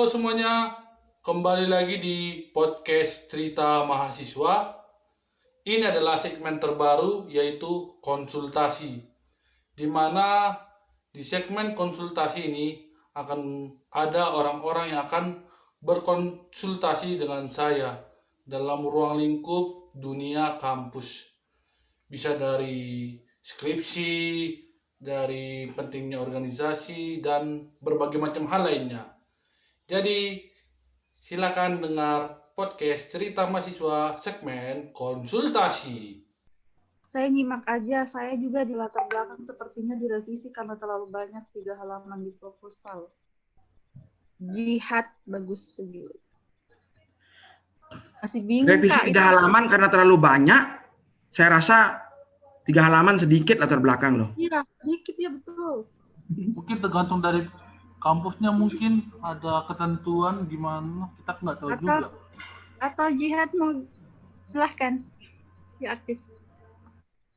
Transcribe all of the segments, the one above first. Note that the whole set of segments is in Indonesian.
semuanya, kembali lagi di podcast Cerita Mahasiswa. Ini adalah segmen terbaru yaitu konsultasi, di mana di segmen konsultasi ini akan ada orang-orang yang akan berkonsultasi dengan saya dalam ruang lingkup dunia kampus. Bisa dari skripsi, dari pentingnya organisasi, dan berbagai macam hal lainnya. Jadi, silakan dengar podcast Cerita Mahasiswa segmen konsultasi. Saya nyimak aja, saya juga di latar belakang sepertinya direvisi karena terlalu banyak 3 halaman di proposal. Jihad bagus segini. Masih bingung Revisi Kak. 3 halaman karena terlalu banyak. Saya rasa 3 halaman sedikit latar belakang loh. Iya, dikit ya betul. Mungkin tergantung dari kampusnya, mungkin ada ketentuan gimana, kita nggak tahu juga. Atau Jihad mau silahkan diaktif.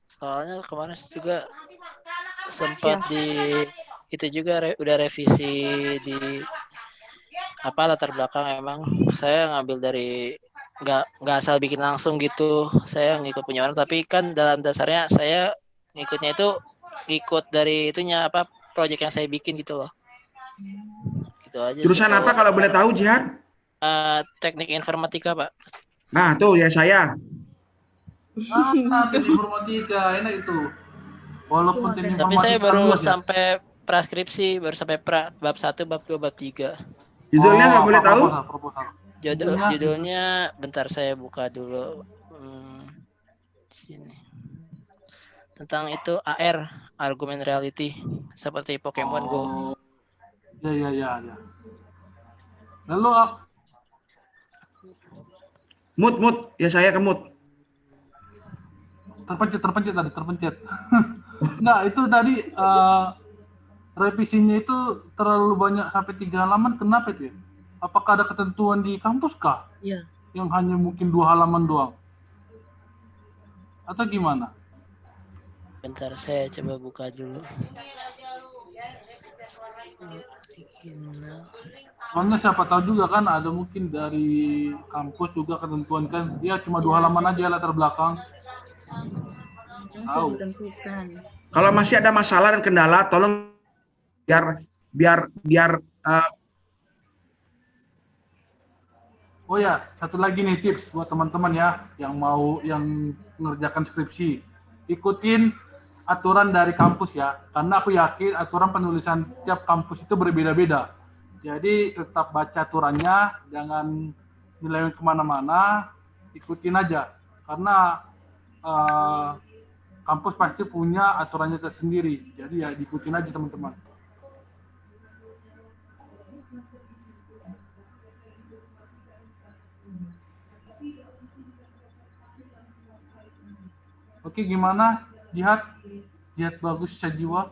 Soalnya kemarin juga sempat itu juga udah revisi di latar belakang. Emang saya ngambil dari nggak asal bikin langsung gitu, saya ngikut punya orang, tapi kan dalam dasarnya saya ngikutnya itu ikut dari itunya proyek yang saya bikin gitu loh. Gitu aja. Jurusan apa kalau boleh tahu, Jihad? Teknik informatika, Pak. Nah, tuh ya saya. Teknik informatika, enak itu. Walaupun teknik tapi informatika saya baru luas, sampai praskripsi, baru sampai bab 1, bab 2, bab 3. Judulnya kalau boleh tahu? Proposal. Judulnya bentar saya buka dulu. Sini. Tentang itu AR, argument reality, seperti Pokemon Go. Ya. Lalu Mut, ya saya ke mut. Terpencet. Nah, itu tadi revisinya itu terlalu banyak sampai 3 halaman. Kenapa itu ya? Apakah ada ketentuan di kampus kah? Iya. Yang hanya mungkin 2 halaman doang? Atau gimana? Bentar, saya coba buka dulu. Soalnya siapa tahu juga kan ada mungkin dari kampus juga ketentuan kan, ya cuma 2 halaman aja latar belakang. Langsung ditentukan. Kalau masih ada masalah dan kendala, tolong biar Oh ya, satu lagi nih tips buat teman-teman ya yang mau mengerjakan skripsi. Ikutin aturan dari kampus ya, karena aku yakin aturan penulisan tiap kampus itu berbeda-beda. Jadi tetap baca aturannya, jangan nyeleweng kemana-mana, ikutin aja. Karena kampus pasti punya aturannya tersendiri. Jadi ya diikutin aja teman-teman. Oke, gimana? Jihad bagus Sajiwa.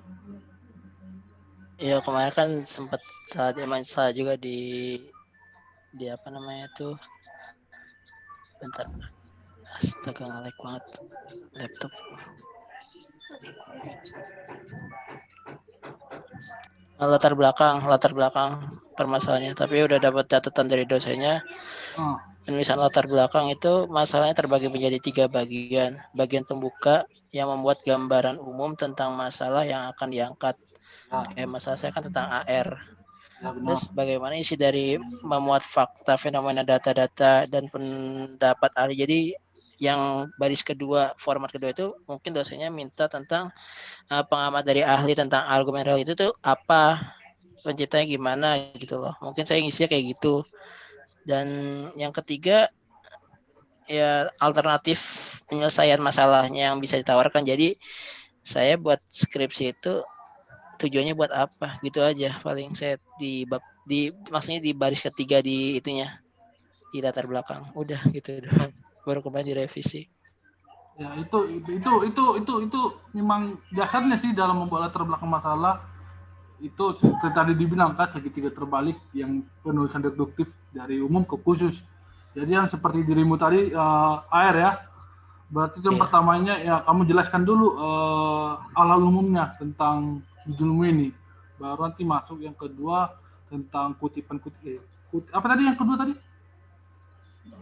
Iya, kemarin kan sempat salah juga di apa namanya tuh. Bentar. Astaga, nge-lag banget laptop. Latar belakang permasalahannya, tapi udah dapat catatan dari dosennya. Penulisan latar belakang itu masalahnya terbagi menjadi 3 bagian. Bagian pembuka yang membuat gambaran umum tentang masalah yang akan diangkat. Masalah saya kan tentang AR. Terus bagaimana isi dari memuat fakta, fenomena, data-data, dan pendapat ahli. Jadi yang baris kedua, format kedua itu mungkin dosennya minta tentang pengamat dari ahli tentang argumen real itu tuh apa, penciptanya gimana gitu loh. Mungkin saya ngisinya kayak gitu. Dan yang ketiga ya alternatif penyelesaian masalahnya yang bisa ditawarkan. Jadi saya buat skripsi itu tujuannya buat apa gitu aja. Paling saya maksudnya di baris ketiga di itunya, di latar belakang. Udah gitu doang. Baru kemarin direvisi. Ya itu memang dasarnya sih dalam membuat latar belakang masalah. Itu seperti tadi dibilang kan segitiga terbalik yang penulisan deduktif dari umum ke khusus. Jadi yang seperti dirimu tadi AR ya, berarti yang pertamanya ya kamu jelaskan dulu hal umumnya tentang judulmu ini, baru nanti masuk yang kedua tentang kutipan Apa tadi yang kedua tadi?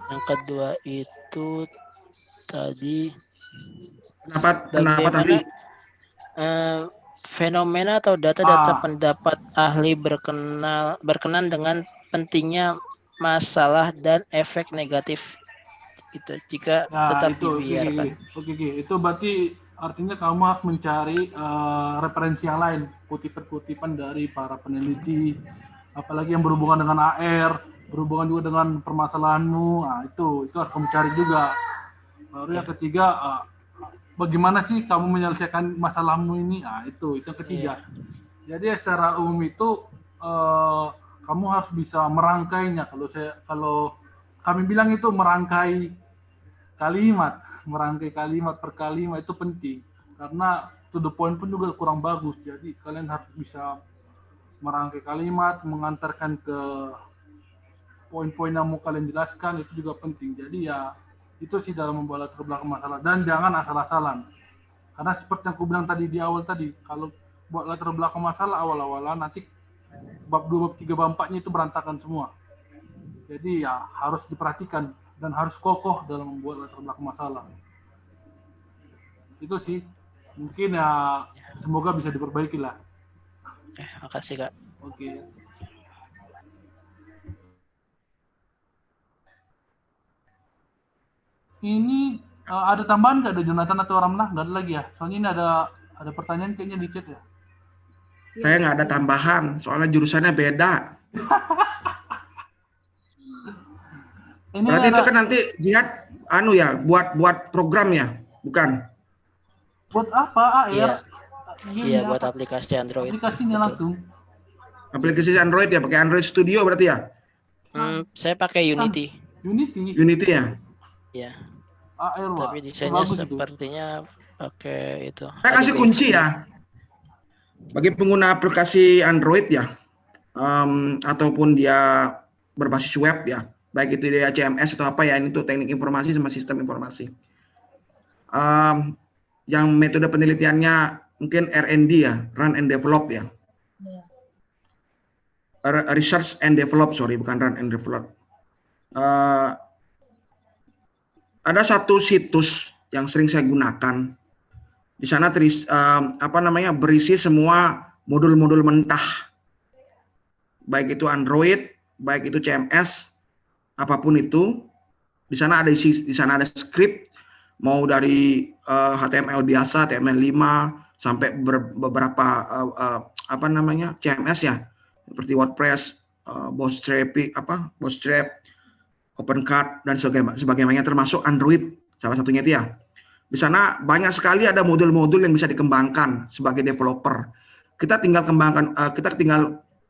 Yang kedua itu tadi Kenapa tadi? bagaimana fenomena atau data-data pendapat ahli berkenan dengan pentingnya masalah dan efek negatif itu jika Ya tetap itu dibiarkan. oke. Itu berarti artinya kamu harus mencari referensi yang lain, kutipan-kutipan dari para peneliti, apalagi yang berhubungan dengan AR, berhubungan juga dengan permasalahanmu. Nah, itu harus kamu cari juga. Baru yang ketiga, bagaimana sih kamu menyelesaikan masalahmu ini? Nah, itu yang ketiga. Jadi secara umum itu kamu harus bisa merangkainya. Kalau kami bilang itu merangkai kalimat per kalimat itu penting karena to the point pun juga kurang bagus. Jadi kalian harus bisa merangkai kalimat, mengantarkan ke poin-poin yang mau kalian jelaskan, itu juga penting. Jadi ya itu sih dalam membuat latar belakang masalah, dan jangan asal-asalan. Karena seperti yang aku bilang tadi di awal tadi, kalau buat latar belakang masalah awal-awalan, nanti bab 2, bab 3, bab 4-nya itu berantakan semua. Jadi ya harus diperhatikan dan harus kokoh dalam membuat latar belakang masalah. Itu sih, mungkin ya semoga bisa diperbaiki lah. Makasih Kak. Oke. Ini ada tambahan nggak, ada Jonathan atau Ramlah? Nggak ada lagi ya? Soalnya ini ada pertanyaan kayaknya di chat ya. Saya nggak ada tambahan, soalnya jurusannya beda. Ini Berarti ada, itu kan nanti jihad buat program ya, bukan? buat apa AR? Iya, buat aplikasi Android. Aplikasinya langsung. Aplikasi Android ya, pakai Android Studio berarti ya? Saya pakai Unity. Unity ya? Iya. AR lah. Tapi desainnya sepertinya pakai itu. Saya kasih kunci ya. Bagi pengguna aplikasi Android ya, ataupun dia berbasis web ya, baik itu dia CMS atau apa ya, ini tuh teknik informasi sama sistem informasi. Yang metode penelitiannya mungkin R&D ya, run and develop ya. Research and develop, sorry, bukan run and develop. Ada satu situs yang sering saya gunakan. Di sana berisi semua modul-modul mentah, baik itu Android, baik itu CMS, apapun itu. Di sana ada script, mau dari HTML biasa, HTML5 sampai beberapa CMS ya, seperti WordPress, Bootstrap, OpenCart dan sebagainya, termasuk Android salah satunya itu ya. Di sana banyak sekali ada modul-modul yang bisa dikembangkan sebagai developer. Kita tinggal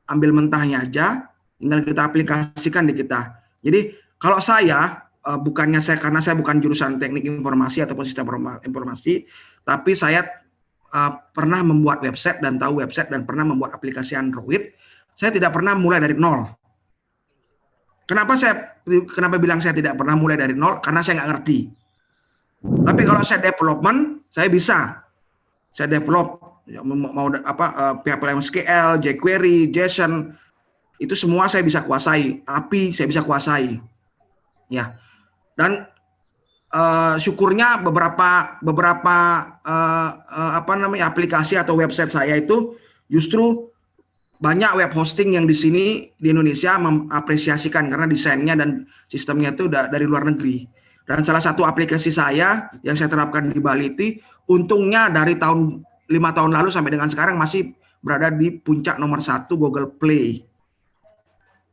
ambil mentahnya aja, tinggal kita aplikasikan di kita. Jadi kalau saya karena saya bukan jurusan teknik informasi ataupun sistem informasi, tapi saya pernah membuat website dan tahu website dan pernah membuat aplikasi Android. Saya tidak pernah mulai dari nol. Kenapa bilang saya tidak pernah mulai dari nol? Karena saya nggak ngerti. Tapi kalau saya development, saya bisa. Saya develop PHP-MySQL, jQuery, JSON, itu semua saya bisa kuasai. API saya bisa kuasai. Ya. Dan syukurnya beberapa aplikasi atau website saya itu justru banyak web hosting yang di sini di Indonesia mengapresiasikan karena desainnya dan sistemnya itu dari luar negeri. Dan salah satu aplikasi saya yang saya terapkan di Bali itu, untungnya dari 5 tahun lalu sampai dengan sekarang masih berada di puncak nomor 1 Google Play.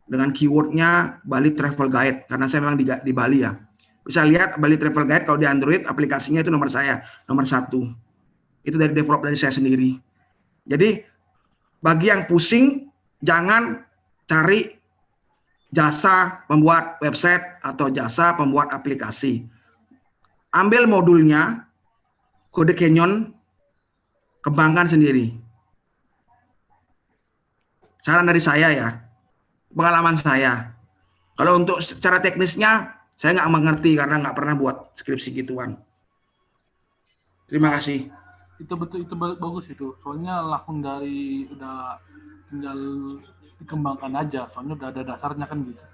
Dengan keywordnya Bali Travel Guide, karena saya memang di Bali ya. Bisa lihat Bali Travel Guide, kalau di Android aplikasinya itu nomor 1. Itu dari develop dari saya sendiri. Jadi bagi yang pusing, jangan cari jasa pembuat website atau jasa pembuat aplikasi. Ambil modulnya, kode Canyon, kembangkan sendiri. Saran dari saya ya, pengalaman saya. Kalau untuk secara teknisnya, saya nggak mengerti karena nggak pernah buat skripsi gituan. Terima kasih. Itu betul, itu bagus itu. Soalnya langsung dari udah tinggal dikembangkan aja, soalnya udah ada dasarnya kan gitu.